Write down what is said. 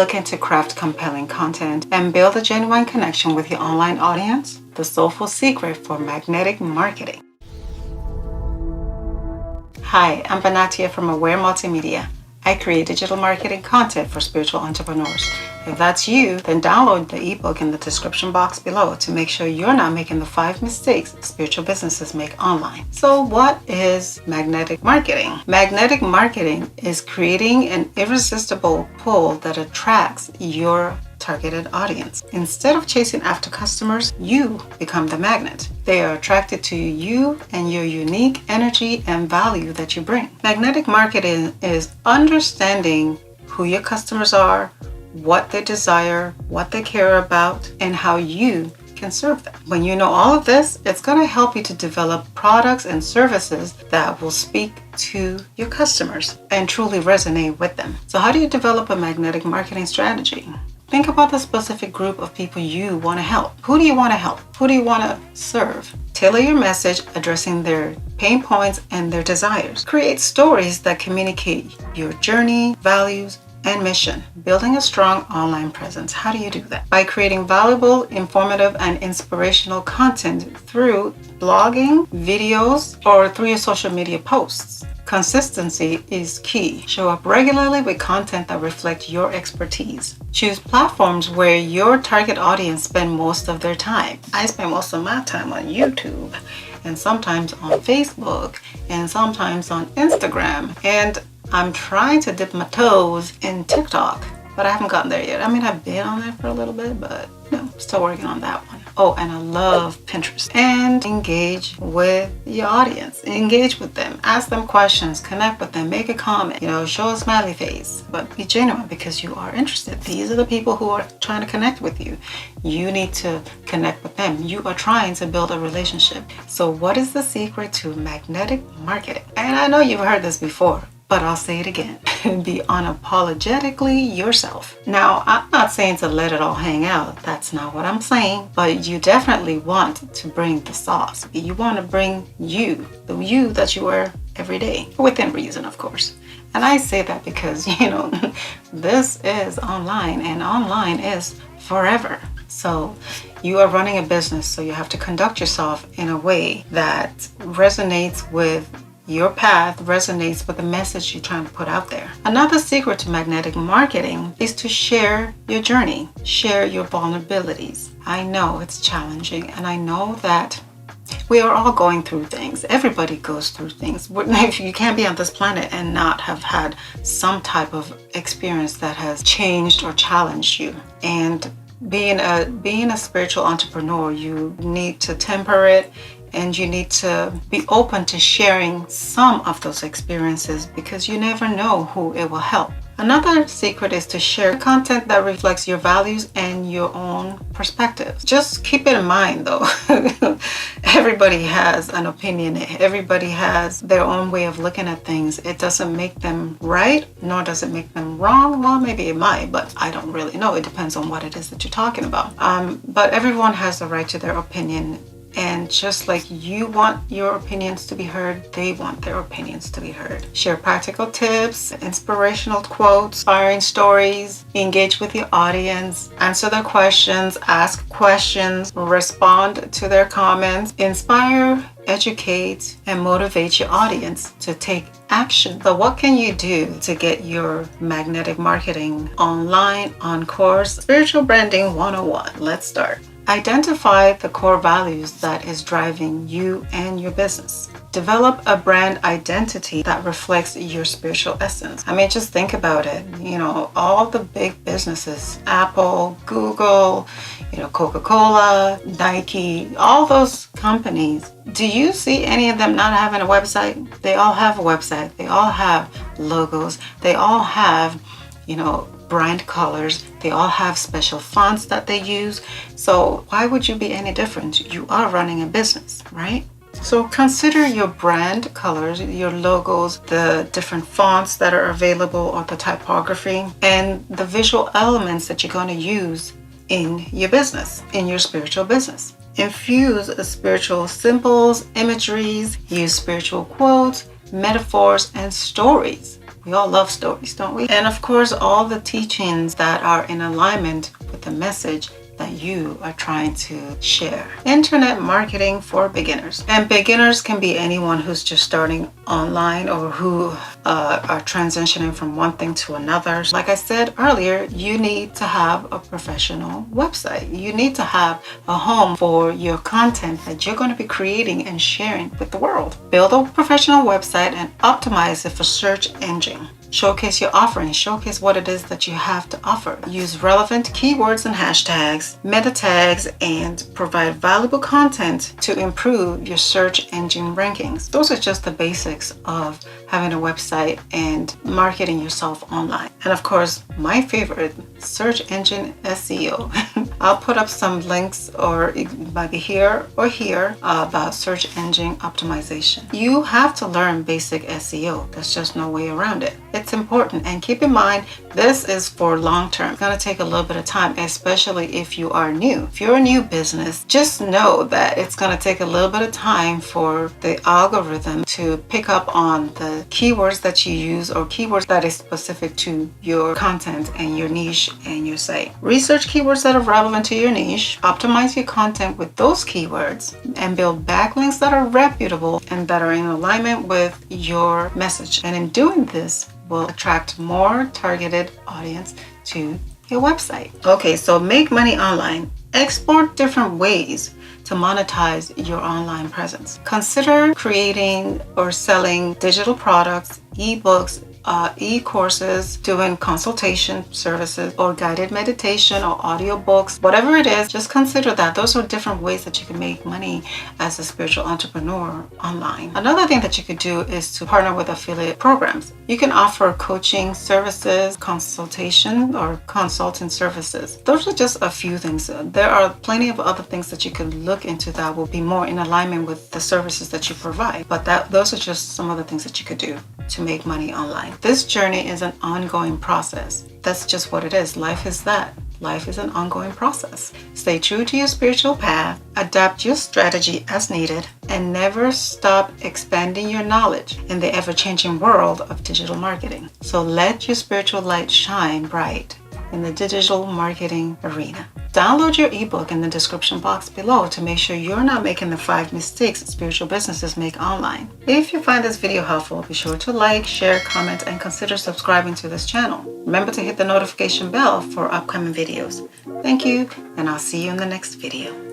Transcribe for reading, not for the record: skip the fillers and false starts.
Looking to craft compelling content and build a genuine connection with your online audience? The Soulful Secret for Magnetic Marketing. Hi, I'm Binahtiyah from Aware Multimedia. I create digital marketing content for spiritual entrepreneurs. If that's you, then download the ebook in the description box below to make sure you're not making the 5 mistakes spiritual businesses make online. So what is magnetic marketing? Magnetic marketing is creating an irresistible pull that attracts your targeted audience. Instead of chasing after customers, you become the magnet. They are attracted to you and your unique energy and value that you bring. Magnetic marketing is understanding who your customers are, what they desire, what they care about, and how you can serve them. When you know all of this, it's going to help you to develop products and services that will speak to your customers and truly resonate with them. So how do you develop a magnetic marketing strategy? Think about the specific group of people you want to help. Who do you want to help? Who do you want to serve? Tailor your message addressing their pain points and their desires. Create stories that communicate your journey, values, and mission. Building a strong online presence. How do you do that? By creating valuable, informative, and inspirational content through blogging, videos, or through your social media posts. Consistency is key. Show up regularly with content that reflects your expertise. Choose platforms where your target audience spend most of their time. I spend most of my time on YouTube, and sometimes on Facebook, and sometimes on Instagram. And I'm trying to dip my toes in TikTok, but I haven't gotten there yet. I mean, I've been on there for a little bit, but still working on that one. Oh, and I love Pinterest. And engage with your audience. Engage with them. Ask them questions. Connect with them. Make a comment. Show a smiley face. But be genuine because you are interested. These are the people who are trying to connect with you. You need to connect with them. You are trying to build a relationship. So what is the secret to magnetic marketing? And I know you've heard this before, but I'll say it again. Be unapologetically yourself. Now, I'm not saying to let it all hang out. That's not what I'm saying. But you definitely want to bring the sauce. You want to bring you, the you that you are every day, within reason, of course. And I say that because, this is online, and online is forever. So you are running a business, so you have to conduct yourself in a way that resonates with your path, resonates with the message you're trying to put out there. Another secret to magnetic marketing is to share your journey, share your vulnerabilities. I know it's challenging, and I know that we are all going through things. Everybody goes through things. You can't be on this planet and not have had some type of experience that has changed or challenged you. And being a spiritual entrepreneur, you need to temper it, and you need to be open to sharing some of those experiences because you never know who it will help. Another secret is to share content that reflects your values and your own perspective. Just keep it in mind though, everybody has an opinion. Everybody has their own way of looking at things. It doesn't make them right, nor does it make them wrong. Well, maybe it might, but I don't really know. It depends on what it is that you're talking about. But everyone has the right to their opinion. And just like you want your opinions to be heard, they want their opinions to be heard. Share practical tips, inspirational quotes, inspiring stories, engage with your audience, answer their questions, ask questions, respond to their comments, inspire, educate, and motivate your audience to take action. So what can you do to get your magnetic marketing online on course? Spiritual Branding 101. Let's start. Identify the core values that is driving you and your business. Develop a brand identity that reflects your spiritual essence. I mean, just think about it. All the big businesses, Apple, Google, Coca-Cola, Nike, all those companies. Do you see any of them not having a website? They all have a website. They all have logos. They all have, brand colors. They all have special fonts that they use. So why would you be any different? You are running a business, right? So consider your brand colors, your logos, the different fonts that are available, or the typography, and the visual elements that you're going to use in your business, in your spiritual business. Infuse spiritual symbols, imageries, use spiritual quotes, metaphors, and stories. We all love stories, don't we? And of course, all the teachings that are in alignment with the message that you are trying to share. Internet marketing for beginners. And beginners can be anyone who's just starting online or who are transitioning from one thing to another. Like I said earlier, you need to have a professional website. You need to have a home for your content that you're going to be creating and sharing with the world. Build a professional website and optimize it for search engine. Showcase your offering. Showcase what it is that you have to offer. Use relevant keywords and hashtags, meta tags, and provide valuable content to improve your search engine rankings. Those are just the basics of having a website and marketing yourself online. And of course, my favorite, search engine SEO. I'll put up some links, or it might be here or here, about search engine optimization. You have to learn basic SEO. There's just no way around it. It's important, and keep in mind, this is for long term. It's going to take a little bit of time, especially if you are new. If you're a new business, just know that it's going to take a little bit of time for the algorithm to pick up on the keywords that you use, or keywords that is specific to your content and your niche and your site. Research keywords that are relevant to your niche, optimize your content with those keywords, and build backlinks that are reputable and that are in alignment with your message. And in doing this, will attract more targeted audience to your website. Okay, so make money online. Explore different ways to monetize your online presence. Consider creating or selling digital products, ebooks, e-courses, doing consultation services, or guided meditation, or audiobooks, whatever it is. Just consider that those are different ways that you can make money as a spiritual entrepreneur online. Another thing that you could do is to partner with affiliate programs. You can offer coaching services, consultation, or consulting services. Those are just a few things. There are plenty of other things that you can look into that will be more in alignment with the services that you provide. But those are just some of the things that you could do to make money online. This journey is an ongoing process. That's just what it is. Life is that. Life is an ongoing process. Stay true to your spiritual path, adapt your strategy as needed, and never stop expanding your knowledge in the ever-changing world of digital marketing. So let your spiritual light shine bright in the digital marketing arena. Download your ebook in the description box below to make sure you're not making the 5 mistakes spiritual businesses make online. If you find this video helpful, be sure to like, share, comment, and consider subscribing to this channel. Remember to hit the notification bell for upcoming videos. Thank you, and I'll see you in the next video.